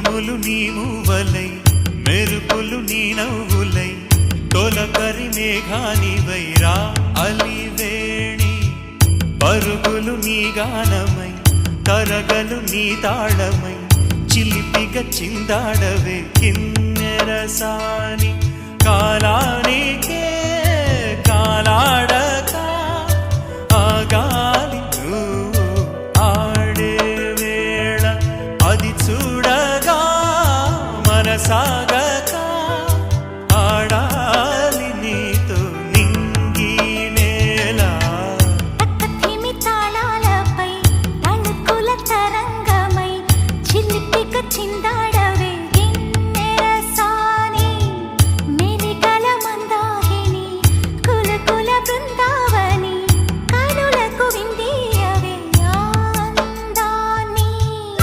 ఉరుములు నీ మూవలై మెరుపులు నీ నవ్వులై తొలకరి మేఘానివై రా అలివేణి పరుగులు నీ గానమై తరగలు నీ తాళమై చిలిపిగా చిందాడవే కిన్నెరసాని కాలానికే కాలాడక ఆగాలి నువ్వు ఆడే వేళ అది చూడగా మనసాగక ఆడాలి నీతో నింగి నేల తక్కతిమి తాళాలపై తణుకుల తరంగమై చిలిపిక చింద